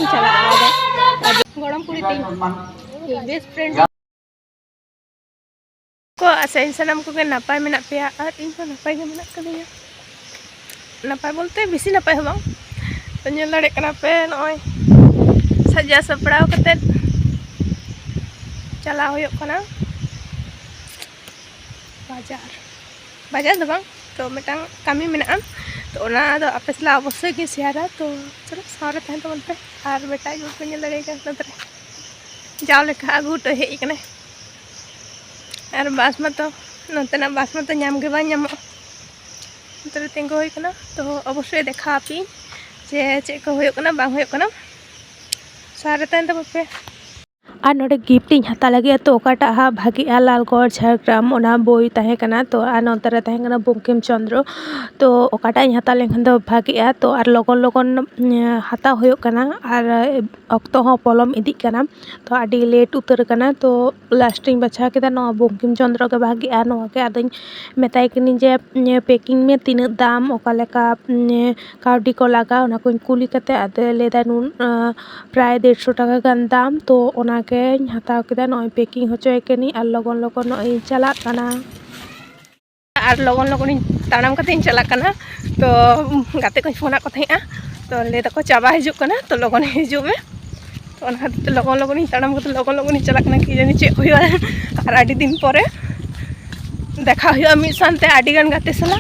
ᱤᱧ ᱪᱟᱞᱟᱜᱼᱟ ᱟᱫᱚ ᱜᱚᱲᱚᱢ ᱠᱩᱲᱤ ᱛᱤᱧ ᱵᱮᱥᱴ ᱯᱷᱨᱮন্ড को आसाइन सानाम को नपाय मेना पेया और इन को नपाय के मेना कदिया नपाय बोलते बेसी नपाय हो बांग तो नेल दाड़े कना पे नय सजा सपड़ाव कते चला होयो कना बाजार दो बांग तो मिटांग कामी मेना तो ओना दो आपे सला अवश्य के शेयरा तो चलो सारे तहन तो मनते और बेटा जो पे नेल दाड़े का नतरे जाव लेखा आगु तो हेई कने और बासमा तो नतना बासमा तो नाम के बा नामो नतरे तेंगो होय कना तो अवश्य देखा आपी जे चे को होयो कना बांग होयो कना सारे तहन तो बापे और नोडे गिफ्ट इन हता लगे तो ओकाटा हा भागी लालगढ़ झारग्राम ओना बोई ताहे कना तो आर नोतरे ताहे कना बंकिम चंद्र तो ओकाटा इन हता लेखन तो भागी तो आर लगन लगन हता होयो कना आर अक्तो हो पलम इदी कना तो आडी लेट उतर कना तो लास्टिंग बचा केदा नो बंकिम चंद्र के भागी नो के आदि मेताय कनी जे पैकिंग में तीन दाम ओका लेका काउडी को लगा ओना को कुली कते आदे लेदा नुन प्राय 150 टाका गान दाम तो ओना के हताव केदा नय पैकिंग होचोय केनी आर लगन लगन नय चला कना आर लगन लगन तानाम कते चला कना तो गाते को फोन को थेआ तो ले तको चाबा हिजुक कना तो लगन हिजु में तो ओना खातिर लगन लगन तानाम कते लगन लगन चला कना कि जानि चे होयो आर आडी दिन परे देखा होयो मि सानते आडी गान गाते सला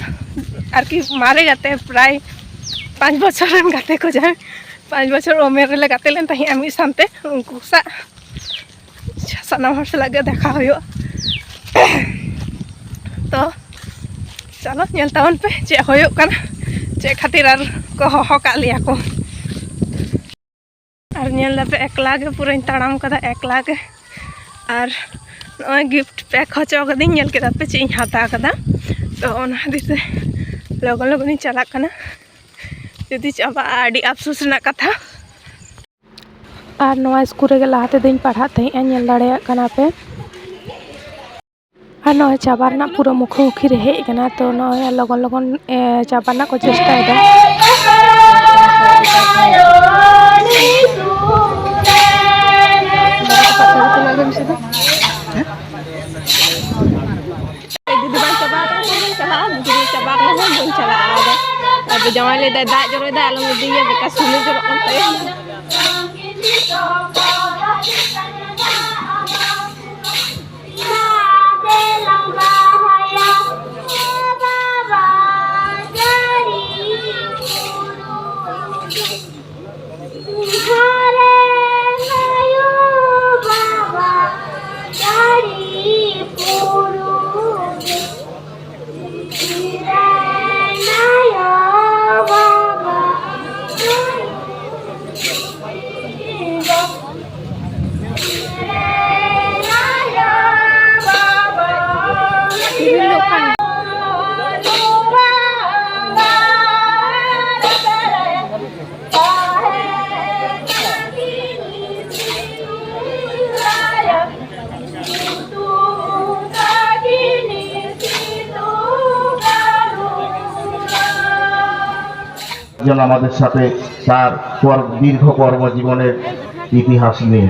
आर कि मारे गाते प्राय 5 बछर रन गाते को जाय 5 बछर उमेर रे गाते लेन ताही आमी सानते उनको सा सानाम हर लगे देखा हो तो चलो नेलतावन पे चे होयो कना चे खातिर आर को हो का लिया को आर नेल पे एकला के पूरा ताड़ाम कदा एकला के आर नय गिफ्ट पैक होचो कदी नेल केदा पे चे हाता कदा तो ओना दिसे लगन लगन चला कना जदि चाबा आडी अफसोस ना कथा और नवा स्कूल रे लाते दिन पढ़ा थे नेल दाड़े कना पे और नय चाबारना पूरा मुखोमुखी रे हेज कना तो नय लगन लगन चाबारना को चेष्टा है जमा ले दा जरो दा आलम दिया बेका सुने जरो अंते আমাদের সাথে তার দীর্ঘ কর্মজীবনের ইতিহাস নিয়ে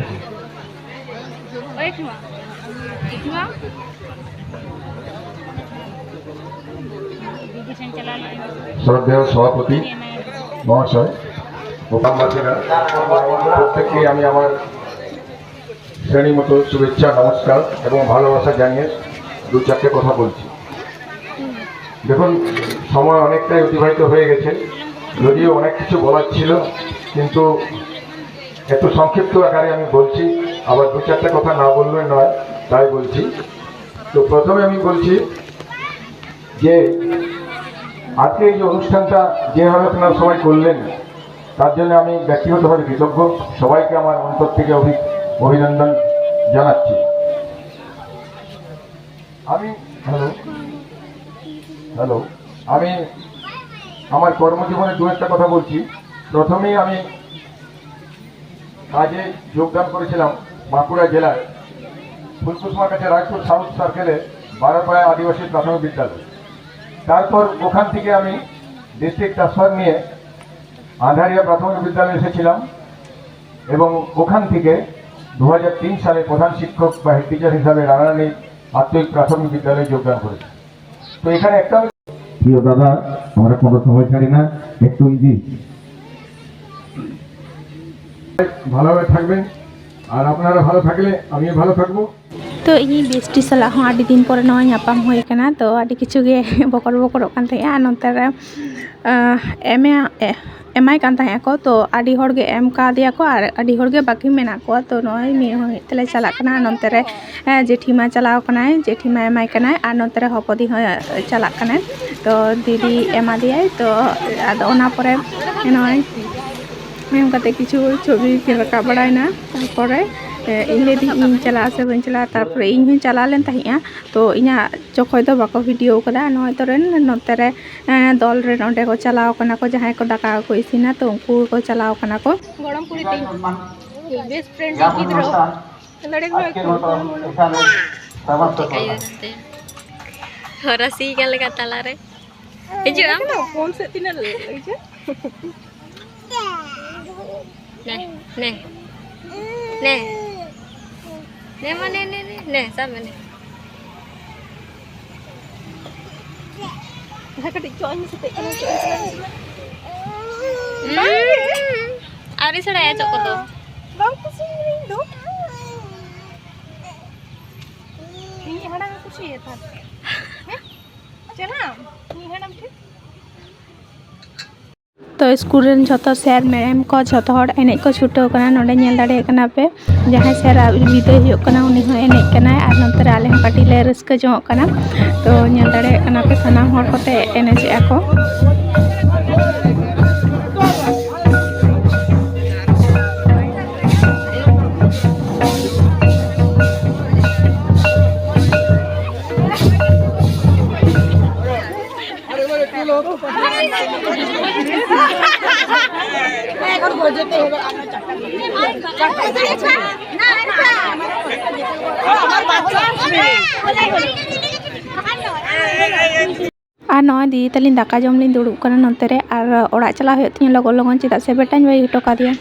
শ্রদ্ধেয় সভাপতি মহাশয় প্রত্যেককে আমি আমার শ্রেণী মতো শুভেচ্ছা নমস্কার এবং ভালোবাসা জানিয়ে দু চারটে কথা বলছি। দেখুন সময় অনেকটাই অতিবাহিত হয়ে গেছে, যদিও অনেক কিছু বলার ছিল কিন্তু এত সংক্ষিপ্ত আকারে আমি বলছি, আবার দু চারটে কথা না বললে নয় তাই বলছি। তো প্রথমে আমি বলছি যে আজকে এই যে অনুষ্ঠানটা যেভাবে আপনারা সবাই করলেন তার জন্য আমি ব্যক্তিগতভাবে কৃতজ্ঞ। সবাইকে আমার অন্তর থেকে অভিনন্দন জানাচ্ছি। আমি আমি আমার কর্মজীবনে দু একটা কথা বলছি। প্রথমেই আমি কাজে যোগদান করেছিলাম বাঁকুড়া জেলায় ফুলকুসমার কাছে রায়পুর সাউথ সার্কেলে বারোপাড়া আদিবাসী প্রাথমিক বিদ্যালয়। তারপর ওখান থেকে আমি ডিস্ট্রিক্ট ট্রান্সফার নিয়ে আঁধারিয়া প্রাথমিক বিদ্যালয়ে এসেছিলাম। এবং ওখান থেকে 2003 সালে প্রধান শিক্ষক বা হেড টিচার হিসাবে রানারানী আত্মিক প্রাথমিক বিদ্যালয়ে যোগদান করেছে। তো এখানে একটা প্রিয় দাদা, আমরা কোনো সময় ছাড়ি না, একটু ইজি ভালোভাবে থাকবেন, আর আপনারা ভালো থাকলে আমিও ভালো থাকবো। तो इन बेस्टी साला हूँ आदि दिन पर नवा नापाम होय कना तो आदि किछु गे बकर बकरक कान थाया नंतर एमआई कान थाया को तो आदि हर गे एम का दिया को आर आदि हर गे बाकी मेना को तो नय मे होय तले चला कना नंतर जेठीमा चलाव कना जेठीमा एमआई कना आर नंतर हपदी होय चला कना तो दीदी एमा दियाय तो आदो ओना परे नय एम कते किछु छवि के रका बड़ायना तारपरे इनले दी इन चला से बन चला तारपर इन हूँ चला लेन तहिया तो इना चोखय तो बाको वीडियो कदा नय तो रेन नोतरे दल रे नोंडे को चलाव कना को जहां को दाका को इसिना तो उनको को चलाव कना को गरम पुरी तीन बेस्ट फ्रेंड गिद्रो लड़े को हरसी का लगा तला रे हिजु आम फोन से तीन ले जे ने ने ने ने मने ने ने सब मने कटी चोन से ते आरे सड़ा है चोको तो बाऊ कुछ नहीं दो ये हड़ा कुछ ये था चला ये हड़ा ठीक तो स्कूल रेन जतो सर मैम को जतो हड़ एने को छुटो कना नोडे नेल दाड़े कना पे जहां सर विदय हो कना उनी हो एने कना आर नंतर आले हम काटी ले रस्क जो कना तो नेल दाड़े कना पे सना हड़ कोते एने जे ako আর নয় दी तलिन दाका जम लिन दुड़ुब कना नंतरे और ओड़ा चला होय तिन लगन लगन चेदा से बेटाñ बाई टका दिया।